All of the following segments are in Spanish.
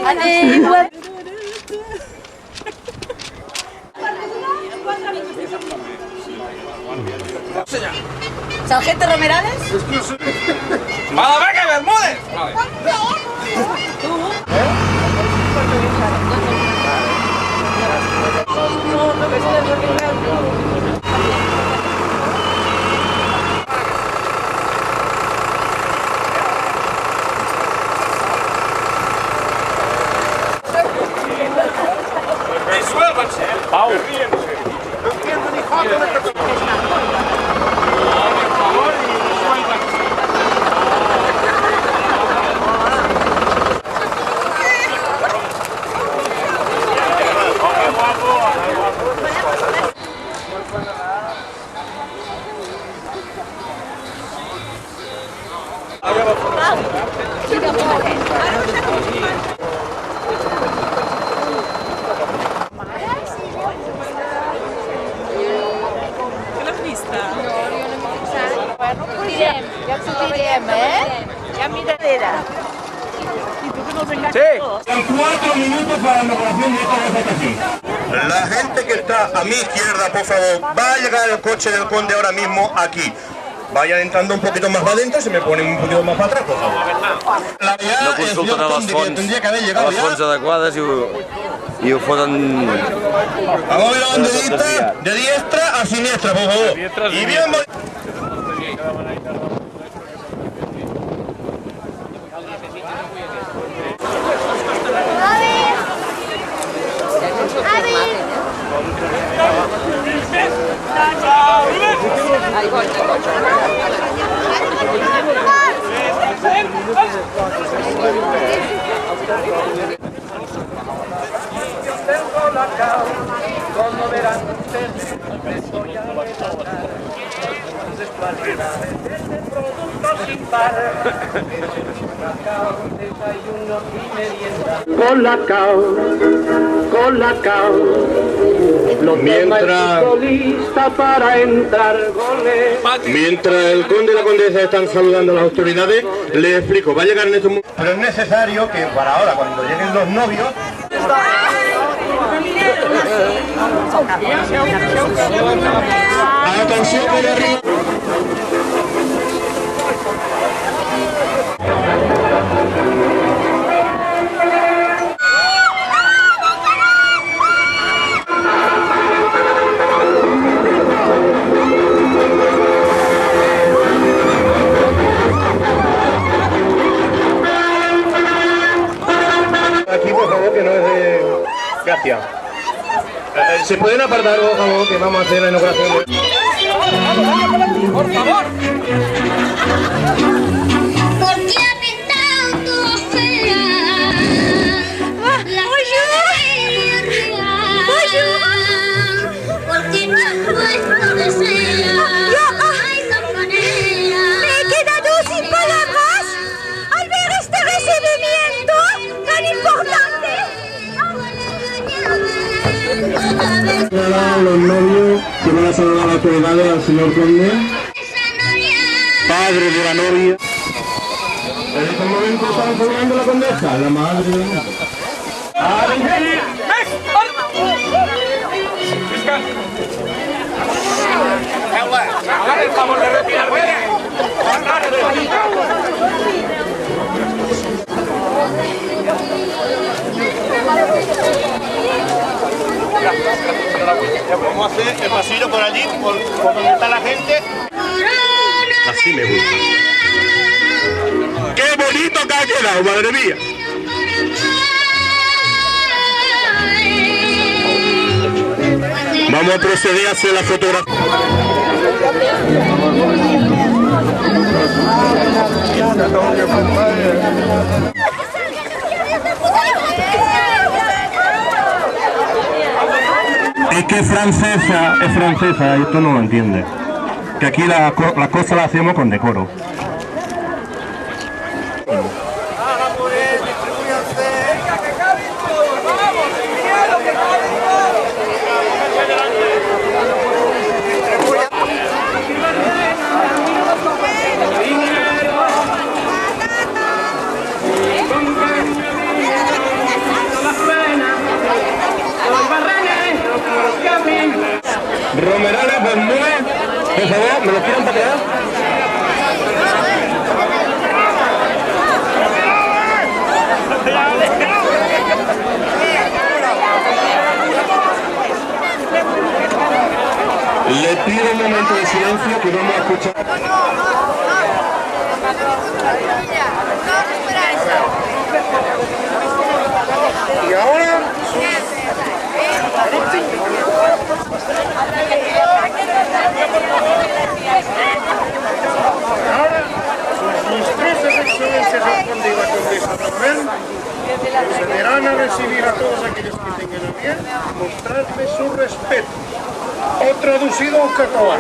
Adéu. ¿Sargento Romerales? ¡Malabeca Bermúdez! Pau. Ya miradera. Sí. 4 minutos para la aprobación de esta votación. La gente que está a mi izquierda, por favor, va a llegar el coche del conde ahora mismo aquí. Vayan entrando un poquito más para adentro, se me ponen un poquito más para atrás, por favor. No consulten a les fonts adequades i ho foten... Vamos a ver la banderita de diestra a siniestra, por favor. Y bien... Como verán ustedes, les voy a relatar las cualidades de este producto sin par. Colacao, desayuno y merienda. Colacao. Mientras Para entrar goles. Mientras el conde y la condesa están saludando a las autoridades, les explico, va a llegar en estos momentos. Pero es necesario que para ahora, cuando lleguen los novios... Atención por arriba. Aquí, por favor, que no es de... Gracias. ¿Se pueden apartar, por favor, que vamos a hacer la inauguración de... ¡Por favor! ¿Por qué ha pintado tu fea? La ¿por qué no has puesto de seda? ¡Ay, campanera! ¡Me he quedado sin palabras al ver este recibimiento tan importante! Los novios que van a saludar a las autoridades al señor conde, padre de la novia. En este momento están saludando a la condesa, la madre de la novia. Hagan el favor de retirar. Vamos a hacer el pasillo por allí, por donde está la gente. Así me gusta. ¡Qué bonito que ha quedado, madre mía! Vamos a proceder a hacer la fotografía. Es que es francesa, esto no lo entiende. Que aquí las cosas las hacemos con decoro. Romerales, Bermúdez, por favor, ¿me lo quieren patear? Le pido un momento de silencio que vamos a escuchar. Y ahora... Nuestras excelencias al conde y la condesa Rafael procederán a recibir a todos aquellos que tengan a bien mostrarme su respeto. O traducido al català.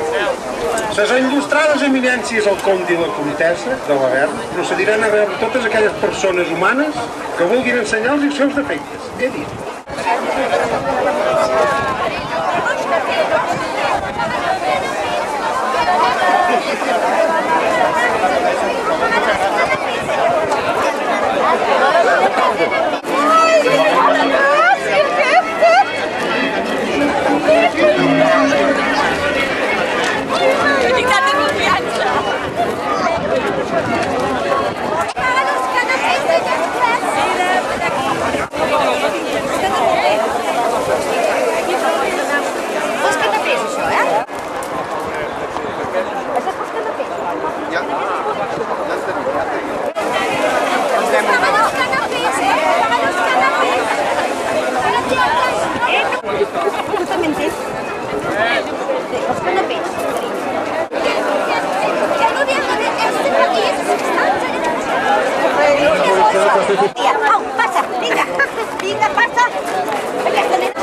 Les il·lustrades eminències al conde i la comtessa de l'Avern procediran a rebre totes aquelles persones humanes que vulguin ensenyar els seus defectes. He dit. Au, passa, vinga, vinga, passa. Espera.